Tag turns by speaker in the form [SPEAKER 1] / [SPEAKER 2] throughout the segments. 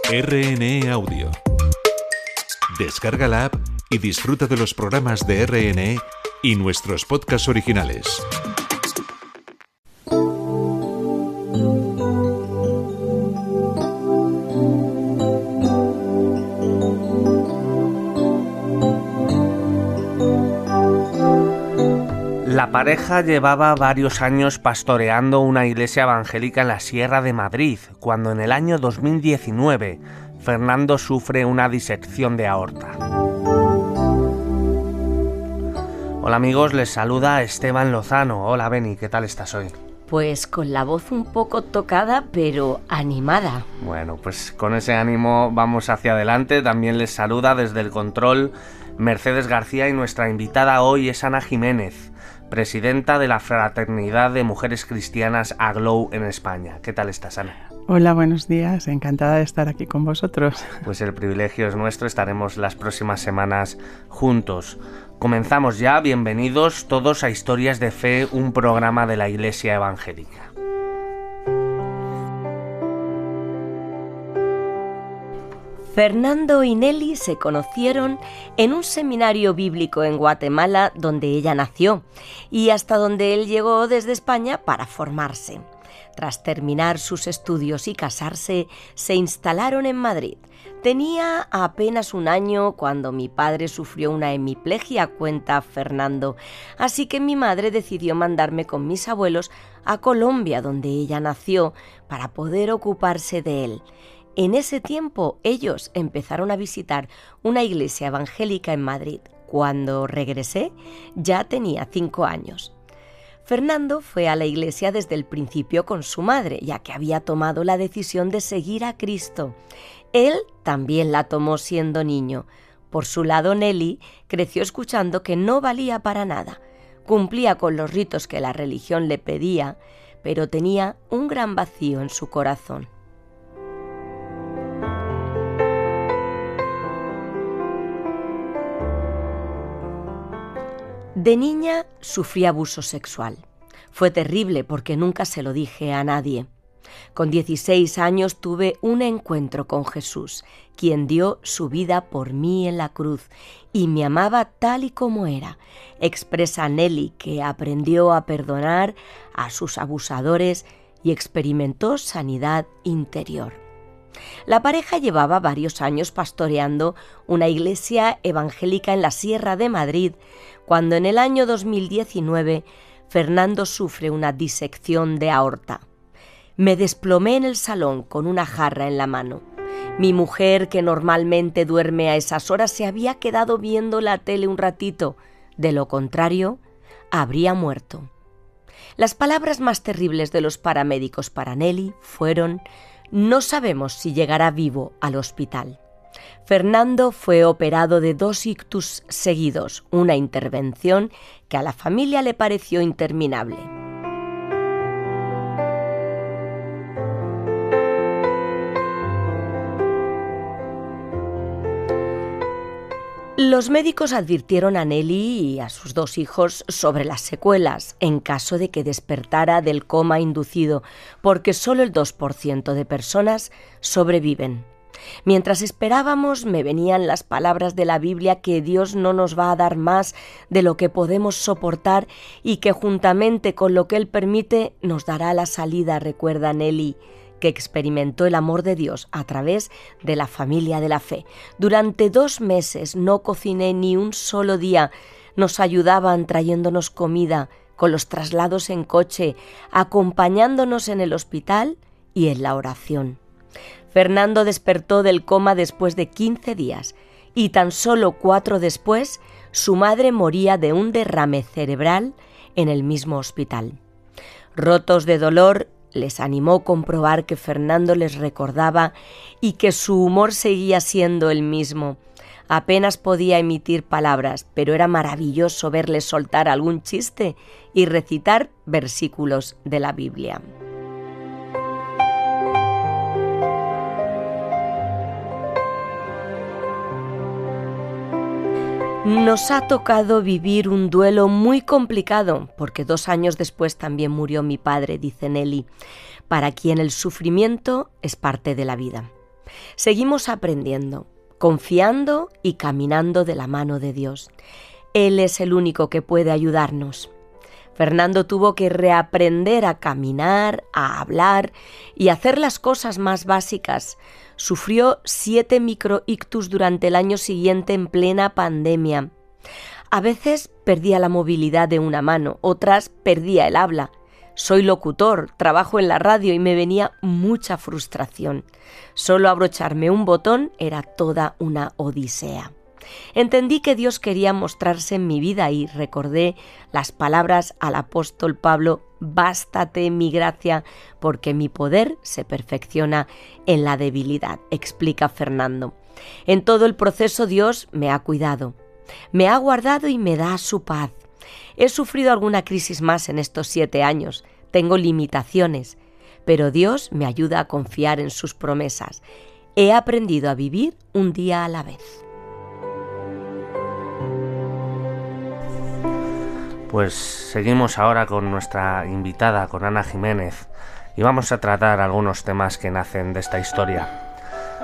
[SPEAKER 1] RNE Audio. Descarga la app y disfruta de los programas de RNE y nuestros podcasts originales.
[SPEAKER 2] La pareja llevaba varios años pastoreando una iglesia evangélica en la Sierra de Madrid, cuando en el año 2019 Fernando sufre una disección de aorta. Hola amigos, les saluda Esteban Lozano. Hola Beni, ¿qué tal estás hoy?
[SPEAKER 3] Pues con la voz un poco tocada, pero animada.
[SPEAKER 2] Bueno, pues con ese ánimo vamos hacia adelante. También les saluda desde el control Mercedes García y nuestra invitada hoy es Ana Jiménez, presidenta de la Fraternidad de Mujeres Cristianas AGLOW en España. ¿Qué tal estás, Ana?
[SPEAKER 4] Hola, buenos días. Encantada de estar aquí con vosotros.
[SPEAKER 2] Pues el privilegio es nuestro. Estaremos las próximas semanas juntos. Comenzamos ya. Bienvenidos todos a Historias de Fe, un programa de la Iglesia Evangélica.
[SPEAKER 3] Fernando y Nelly se conocieron en un seminario bíblico en Guatemala donde ella nació y hasta donde él llegó desde España para formarse. Tras terminar sus estudios y casarse, se instalaron en Madrid. Tenía apenas un año cuando mi padre sufrió una hemiplegia, cuenta Fernando, así que mi madre decidió mandarme con mis abuelos a Colombia, donde ella nació, para poder ocuparse de él. En ese tiempo ellos empezaron a visitar una iglesia evangélica en Madrid. Cuando regresé ya tenía 5 años. Fernando fue a la iglesia desde el principio con su madre, ya que había tomado la decisión de seguir a Cristo. Él también la tomó siendo niño. Por su lado, Nelly creció escuchando que no valía para nada. Cumplía con los ritos que la religión le pedía, pero tenía un gran vacío en su corazón. De niña sufrí abuso sexual. Fue terrible porque nunca se lo dije a nadie. Con 16 años tuve un encuentro con Jesús, quien dio su vida por mí en la cruz y me amaba tal y como era. Expresa Nelly, que aprendió a perdonar a sus abusadores y experimentó sanidad interior. La pareja llevaba varios años pastoreando una iglesia evangélica en la Sierra de Madrid, cuando en el año 2019 Fernando sufre una disección de aorta. Me desplomé en el salón con una jarra en la mano. Mi mujer, que normalmente duerme a esas horas, se había quedado viendo la tele un ratito. De lo contrario, habría muerto. Las palabras más terribles de los paramédicos para Nelly fueron: no sabemos si llegará vivo al hospital. Fernando fue operado de 2 ictus seguidos, una intervención que a la familia le pareció interminable. Los médicos advirtieron a Nelly y a sus 2 hijos sobre las secuelas en caso de que despertara del coma inducido, porque solo el 2% de personas sobreviven. Mientras esperábamos, me venían las palabras de la Biblia que Dios no nos va a dar más de lo que podemos soportar y que juntamente con lo que Él permite nos dará la salida, recuerda Nelly, que experimentó el amor de Dios a través de la familia de la fe. Durante 2 meses no cociné ni un solo día. Nos ayudaban trayéndonos comida, con los traslados en coche, acompañándonos en el hospital y en la oración. Fernando despertó del coma después de 15 días y tan solo 4 después su madre moría de un derrame cerebral en el mismo hospital. Rotos de dolor, les animó comprobar que Fernando les recordaba y que su humor seguía siendo el mismo. Apenas podía emitir palabras, pero era maravilloso verle soltar algún chiste y recitar versículos de la Biblia. Nos ha tocado vivir un duelo muy complicado, porque 2 años después también murió mi padre, dice Nelly, para quien el sufrimiento es parte de la vida. Seguimos aprendiendo, confiando y caminando de la mano de Dios. Él es el único que puede ayudarnos. Fernando tuvo que reaprender a caminar, a hablar y a hacer las cosas más básicas. Sufrió 7 microictus durante el año siguiente en plena pandemia. A veces perdía la movilidad de una mano, otras perdía el habla. Soy locutor, trabajo en la radio y me venía mucha frustración. Solo abrocharme un botón era toda una odisea. Entendí que Dios quería mostrarse en mi vida y recordé las palabras al apóstol Pablo: «Bástate mi gracia, porque mi poder se perfecciona en la debilidad», explica Fernando. En todo el proceso Dios me ha cuidado, me ha guardado y me da su paz. He sufrido alguna crisis más en estos 7 años, tengo limitaciones, pero Dios me ayuda a confiar en sus promesas. He aprendido a vivir un día a la vez.
[SPEAKER 2] Pues seguimos ahora con nuestra invitada, con Ana Jiménez, y vamos a tratar algunos temas que nacen de esta historia.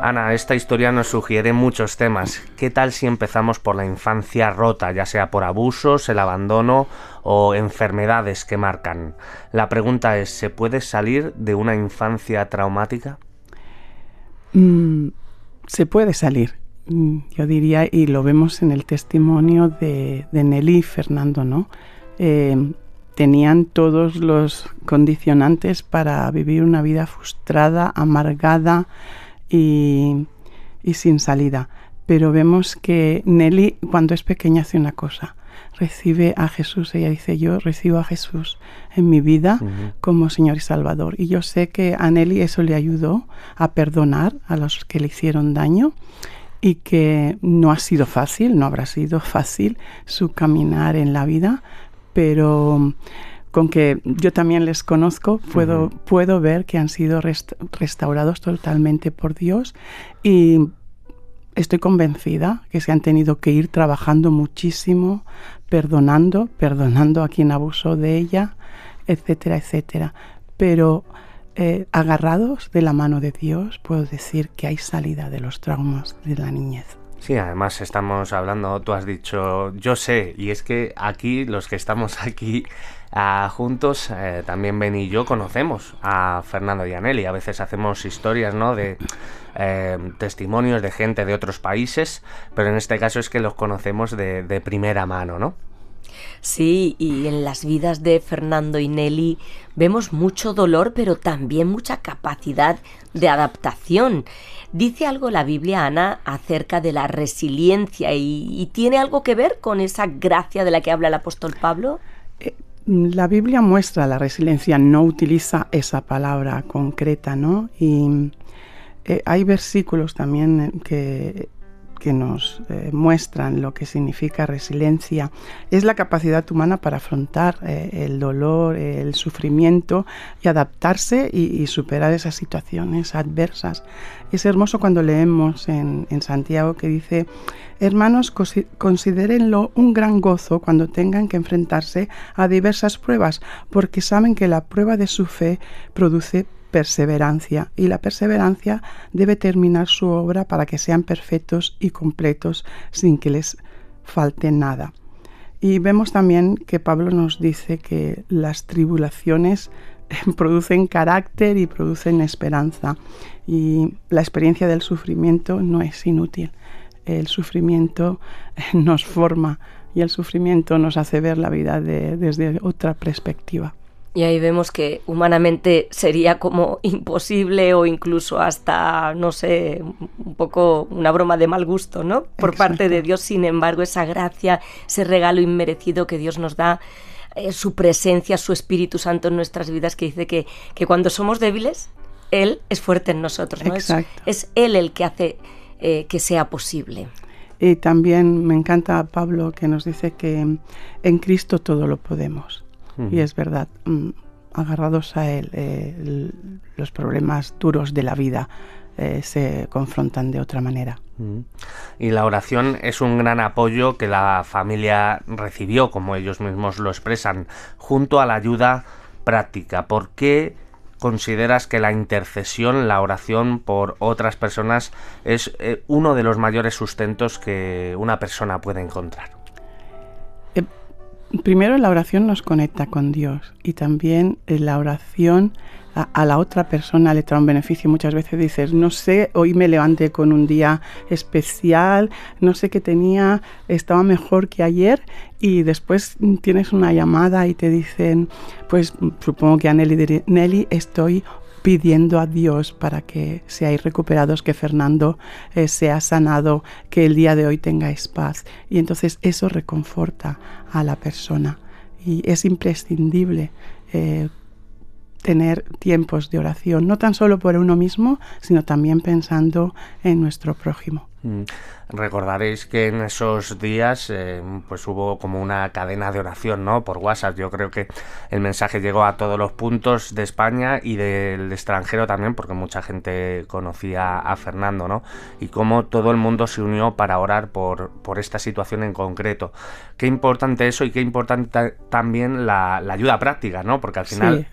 [SPEAKER 2] Ana, esta historia nos sugiere muchos temas. ¿Qué tal si empezamos por la infancia rota, ya sea por abusos, el abandono o enfermedades que marcan? La pregunta es, ¿se puede salir de una infancia traumática?
[SPEAKER 4] Se puede salir. Yo diría, y lo vemos en el testimonio de Nelly y Fernando, ¿no? Tenían todos los condicionantes para vivir una vida frustrada, amargada y sin salida. Pero vemos que Nelly, cuando es pequeña, hace una cosa: recibe a Jesús. Ella dice: yo recibo a Jesús en mi vida como Señor y Salvador. Y yo sé que a Nelly eso le ayudó a perdonar a los que le hicieron daño, y que no ha sido fácil, no habrá sido fácil su caminar en la vida, pero con que yo también les conozco, puedo ver que han sido restaurados totalmente por Dios, y estoy convencida que se han tenido que ir trabajando muchísimo, perdonando a quien abusó de ella, etcétera, etcétera. Pero agarrados de la mano de Dios, puedo decir que hay salida de los traumas de la niñez.
[SPEAKER 2] Sí, además estamos hablando, tú has dicho, yo sé, y es que aquí, los que estamos aquí juntos, también Ben y yo conocemos a Fernando y a Nelly. A veces hacemos historias, ¿no?, de testimonios de gente de otros países, pero en este caso es que los conocemos de primera mano, ¿no?
[SPEAKER 3] Sí, y en las vidas de Fernando y Nelly vemos mucho dolor, pero también mucha capacidad de adaptación. ¿Dice algo la Biblia, Ana, acerca de la resiliencia y tiene algo que ver con esa gracia de la que habla el apóstol Pablo?
[SPEAKER 4] La Biblia muestra la resiliencia, no utiliza esa palabra concreta, ¿no? Y hay versículos también que nos muestran lo que significa resiliencia. Es la capacidad humana para afrontar el dolor, el sufrimiento y adaptarse y superar esas situaciones adversas. Es hermoso cuando leemos en Santiago que dice: hermanos, considérenlo un gran gozo cuando tengan que enfrentarse a diversas pruebas, porque saben que la prueba de su fe produce perseverancia, y la perseverancia debe terminar su obra para que sean perfectos y completos sin que les falte nada. Y vemos también que Pablo nos dice que las tribulaciones producen carácter y producen esperanza, y la experiencia del sufrimiento no es inútil. El sufrimiento nos forma y el sufrimiento nos hace ver la vida desde otra perspectiva.
[SPEAKER 3] Y ahí vemos que humanamente sería como imposible o incluso hasta, no sé, un poco una broma de mal gusto, ¿no? Por
[SPEAKER 4] Exacto.
[SPEAKER 3] parte de Dios. Sin embargo, esa gracia, ese regalo inmerecido que Dios nos da, su presencia, su Espíritu Santo en nuestras vidas, que dice que cuando somos débiles, Él es fuerte en nosotros, ¿no? Es Él el que hace que sea posible.
[SPEAKER 4] Y también me encanta Pablo, que nos dice que en Cristo todo lo podemos. Y es verdad, agarrados a Él, los problemas duros de la vida se confrontan de otra manera.
[SPEAKER 2] Y la oración es un gran apoyo que la familia recibió, como ellos mismos lo expresan, junto a la ayuda práctica. ¿Por qué consideras que la intercesión, la oración por otras personas es uno de los mayores sustentos que una persona puede encontrar?
[SPEAKER 4] Primero, la oración nos conecta con Dios, y también la oración a la otra persona le trae un beneficio. Muchas veces dices, no sé, hoy me levanté con un día especial, no sé qué tenía, estaba mejor que ayer, y después tienes una llamada y te dicen, pues supongo que a Nelly diré, Nelly, estoy pidiendo a Dios para que seáis recuperados, que Fernando sea sanado, que el día de hoy tengáis paz. Y entonces eso reconforta a la persona, y es imprescindible tener tiempos de oración, no tan solo por uno mismo, sino también pensando en nuestro prójimo.
[SPEAKER 2] Recordaréis que en esos días pues hubo como una cadena de oración, ¿no?, por WhatsApp. Yo creo que el mensaje llegó a todos los puntos de España y del extranjero también, porque mucha gente conocía a Fernando, ¿no? Y cómo todo el mundo se unió para orar por esta situación en concreto. Qué importante eso, y qué importante también la ayuda práctica, ¿no? Porque al final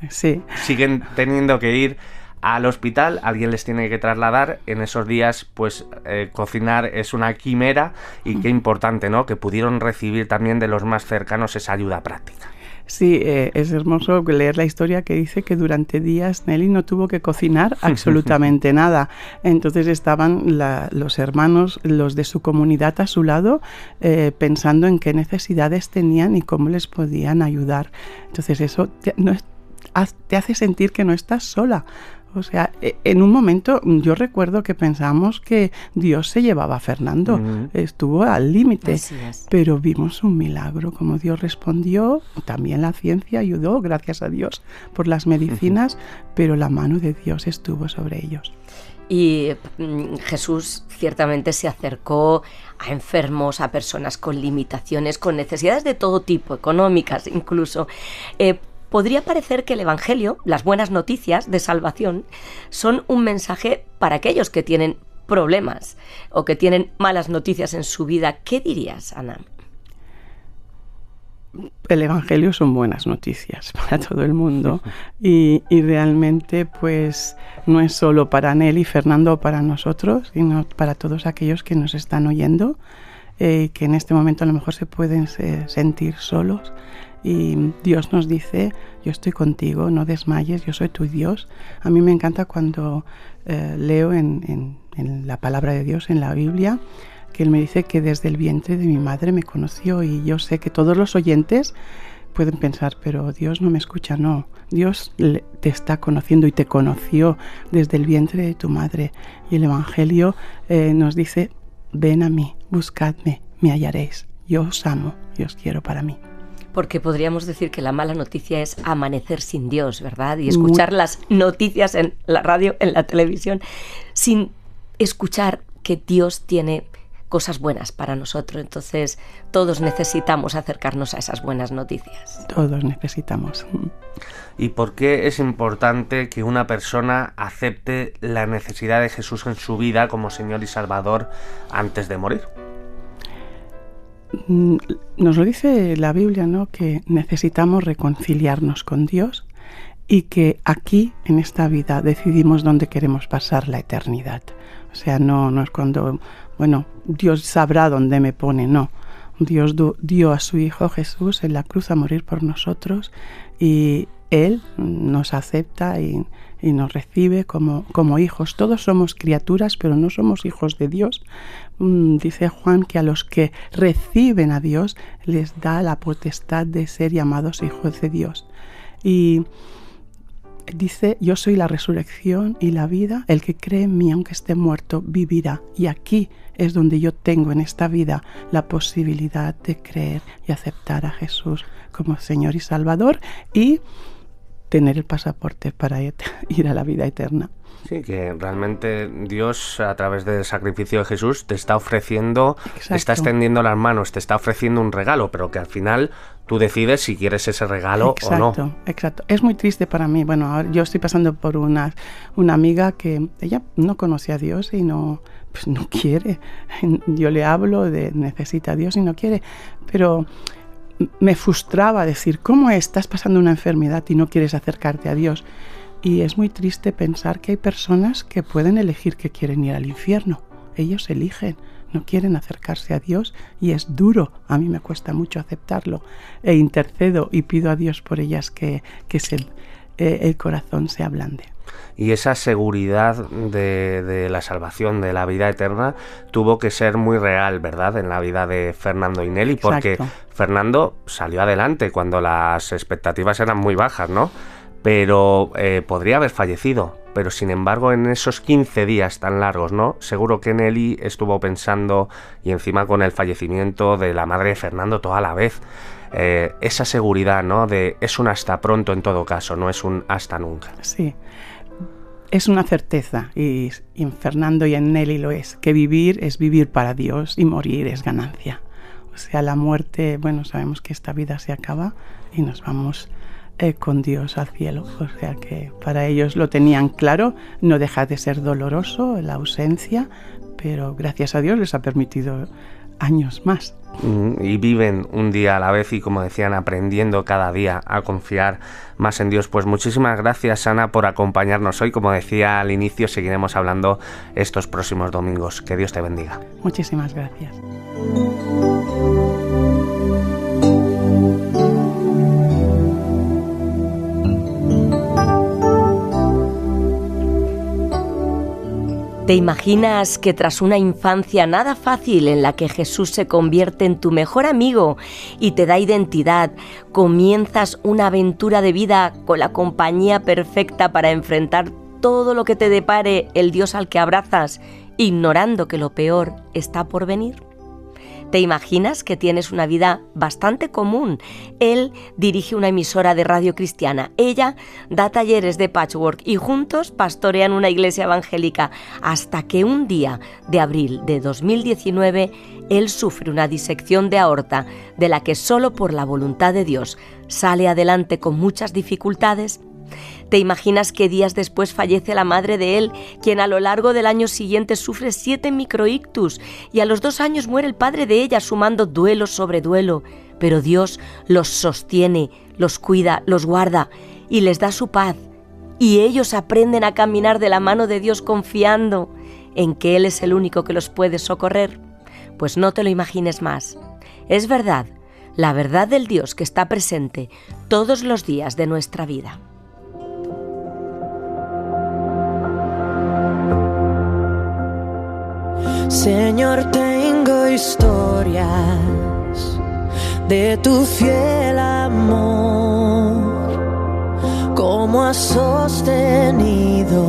[SPEAKER 2] siguen teniendo que ir al hospital, alguien les tiene que trasladar. En esos días, pues cocinar es una quimera, y qué importante, ¿no?, que pudieron recibir también de los más cercanos esa ayuda práctica.
[SPEAKER 4] Sí, es hermoso leer la historia que dice que durante días Nelly no tuvo que cocinar absolutamente nada. Entonces estaban los hermanos, los de su comunidad a su lado, pensando en qué necesidades tenían y cómo les podían ayudar. Entonces eso te hace sentir que no estás sola. O sea, en un momento yo recuerdo que pensamos que Dios se llevaba a Fernando, estuvo al límite, pero vimos un milagro, como Dios respondió. También la ciencia ayudó, gracias a Dios, por las medicinas, pero la mano de Dios estuvo sobre ellos.
[SPEAKER 3] Y Jesús ciertamente se acercó a enfermos, a personas con limitaciones, con necesidades de todo tipo, económicas incluso. Podría parecer que el Evangelio, las buenas noticias de salvación, son un mensaje para aquellos que tienen problemas o que tienen malas noticias en su vida. ¿Qué dirías, Ana?
[SPEAKER 4] El Evangelio son buenas noticias para todo el mundo, y realmente pues no es solo para Nelly, Fernando o para nosotros, sino para todos aquellos que nos están oyendo, que en este momento a lo mejor se pueden sentir solos. Y Dios nos dice, yo estoy contigo, no desmayes, yo soy tu Dios. A mí me encanta cuando leo en la palabra de Dios, en la Biblia, que Él me dice que desde el vientre de mi madre me conoció. Y yo sé que todos los oyentes pueden pensar, pero Dios no me escucha. No, Dios te está conociendo y te conoció desde el vientre de tu madre. Y el Evangelio nos dice, ven a mí, buscadme, me hallaréis. Yo os amo y os quiero para mí.
[SPEAKER 3] Porque podríamos decir que la mala noticia es amanecer sin Dios, ¿verdad? Y escuchar las noticias en la radio, en la televisión, sin escuchar que Dios tiene cosas buenas para nosotros. Entonces, todos necesitamos acercarnos a esas buenas noticias.
[SPEAKER 4] Todos necesitamos.
[SPEAKER 2] ¿Y por qué es importante que una persona acepte la necesidad de Jesús en su vida como Señor y Salvador antes de morir?
[SPEAKER 4] Nos lo dice la Biblia, ¿no?, que necesitamos reconciliarnos con Dios, y que aquí, en esta vida, decidimos dónde queremos pasar la eternidad. O sea, no es cuando, Dios sabrá dónde me pone, no. Dios dio a su Hijo Jesús en la cruz a morir por nosotros, y Él nos acepta y nos recibe como hijos. Todos somos criaturas, pero no somos hijos de Dios. Dice Juan que a los que reciben a Dios les da la potestad de ser llamados hijos de Dios. Y dice, yo soy la resurrección y la vida, el que cree en mí, aunque esté muerto, vivirá. Y aquí es donde yo tengo en esta vida la posibilidad de creer y aceptar a Jesús como Señor y Salvador, y tener el pasaporte para ir a la vida eterna.
[SPEAKER 2] Sí, que realmente Dios, a través del sacrificio de Jesús, te está ofreciendo, te está extendiendo las manos, te está ofreciendo un regalo, pero que al final tú decides si quieres ese regalo o no.
[SPEAKER 4] Exacto. Es muy triste para mí. Bueno, ahora yo estoy pasando por una amiga que ella no conoce a Dios y no quiere. Yo le hablo de necesita a Dios y no quiere, pero me frustraba decir, ¿cómo estás pasando una enfermedad y no quieres acercarte a Dios? Y es muy triste pensar que hay personas que pueden elegir que quieren ir al infierno. Ellos eligen, no quieren acercarse a Dios y es duro. A mí me cuesta mucho aceptarlo. E intercedo y pido a Dios por ellas que el corazón se ablande.
[SPEAKER 2] Y esa seguridad de la salvación, de la vida eterna, tuvo que ser muy real, ¿verdad?, en la vida de Fernando y Nelly, porque
[SPEAKER 4] Exacto.
[SPEAKER 2] Fernando salió adelante cuando las expectativas eran muy bajas, ¿no? Pero podría haber fallecido. Pero sin embargo, en esos 15 días tan largos, ¿no?, seguro que Nelly estuvo pensando, y encima con el fallecimiento de la madre de Fernando toda la vez, esa seguridad, ¿no?, de es un hasta pronto en todo caso, no es un hasta nunca.
[SPEAKER 4] Sí, es una certeza, y en Fernando y en Nelly lo es, que vivir es vivir para Dios y morir es ganancia. O sea, la muerte, bueno, sabemos que esta vida se acaba y nos vamos con Dios al cielo. O sea que para ellos lo tenían claro, no deja de ser doloroso la ausencia, pero gracias a Dios les ha permitido años más.
[SPEAKER 2] Y viven un día a la vez y, como decían, aprendiendo cada día a confiar más en Dios. Pues muchísimas gracias, Ana, por acompañarnos hoy. Como decía al inicio, seguiremos hablando estos próximos domingos. Que Dios te bendiga.
[SPEAKER 4] Muchísimas gracias.
[SPEAKER 3] ¿Te imaginas que tras una infancia nada fácil en la que Jesús se convierte en tu mejor amigo y te da identidad, comienzas una aventura de vida con la compañía perfecta para enfrentar todo lo que te depare el Dios al que abrazas, ignorando que lo peor está por venir? ¿Te imaginas que tienes una vida bastante común? Él dirige una emisora de radio cristiana, ella da talleres de patchwork y juntos pastorean una iglesia evangélica, hasta que un día de abril de 2019 él sufre una disección de aorta de la que solo por la voluntad de Dios sale adelante con muchas dificultades. ¿Te imaginas que días después fallece la madre de él, quien a lo largo del año siguiente sufre 7 microictus, y a los 2 años muere el padre de ella, sumando duelo sobre duelo? Pero Dios los sostiene, los cuida, los guarda y les da su paz. Y ellos aprenden a caminar de la mano de Dios confiando en que Él es el único que los puede socorrer. Pues no te lo imagines más. Es verdad, la verdad del Dios que está presente todos los días de nuestra vida.
[SPEAKER 5] Señor, tengo historias de tu fiel amor, cómo has sostenido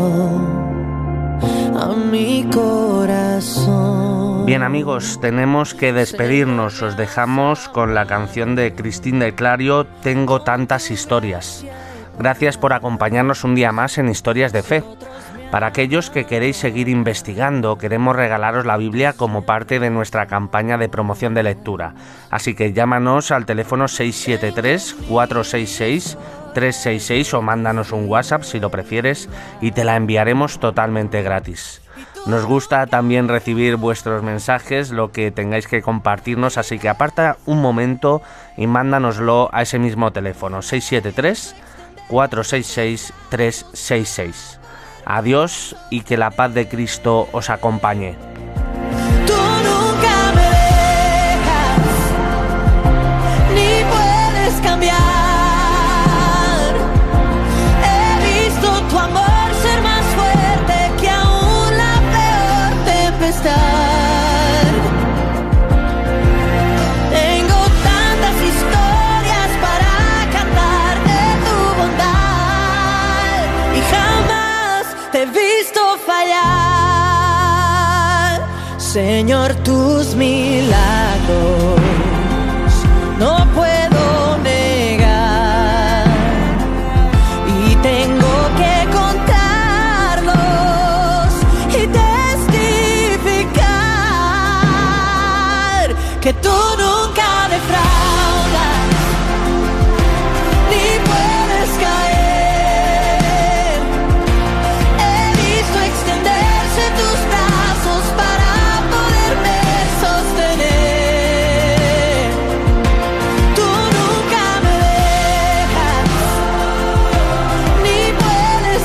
[SPEAKER 5] a mi corazón.
[SPEAKER 2] Bien, amigos, tenemos que despedirnos. Os dejamos con la canción de Cristina de Clario, Tengo tantas historias. Gracias por acompañarnos un día más en Historias de Fe. Para aquellos que queréis seguir investigando, queremos regalaros la Biblia como parte de nuestra campaña de promoción de lectura. Así que llámanos al teléfono 673-466-366 o mándanos un WhatsApp si lo prefieres y te la enviaremos totalmente gratis. Nos gusta también recibir vuestros mensajes, lo que tengáis que compartirnos, así que aparta un momento y mándanoslo a ese mismo teléfono, 673-466-366. Adiós y que la paz de Cristo os acompañe.
[SPEAKER 5] Tú nunca me dejas, ni puedes cambiar. He visto tu amor ser más fuerte que aún la peor tempestad. Tengo tantas historias para cantar de tu bondad y jamás te he visto fallar. Señor, tus milagros no puedo negar y tengo que contarlos y testificar que tú nunca defraudas ni puedes caer. Tus brazos para poderme sostener. Tú nunca me dejas, ni puedes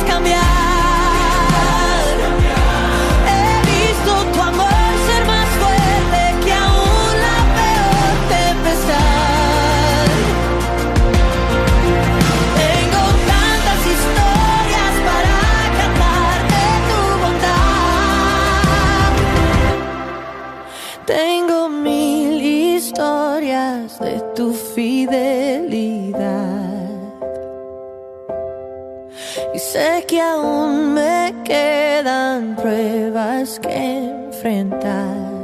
[SPEAKER 5] pruebas de tu fidelidad. Y sé que aún me quedan pruebas que enfrentar.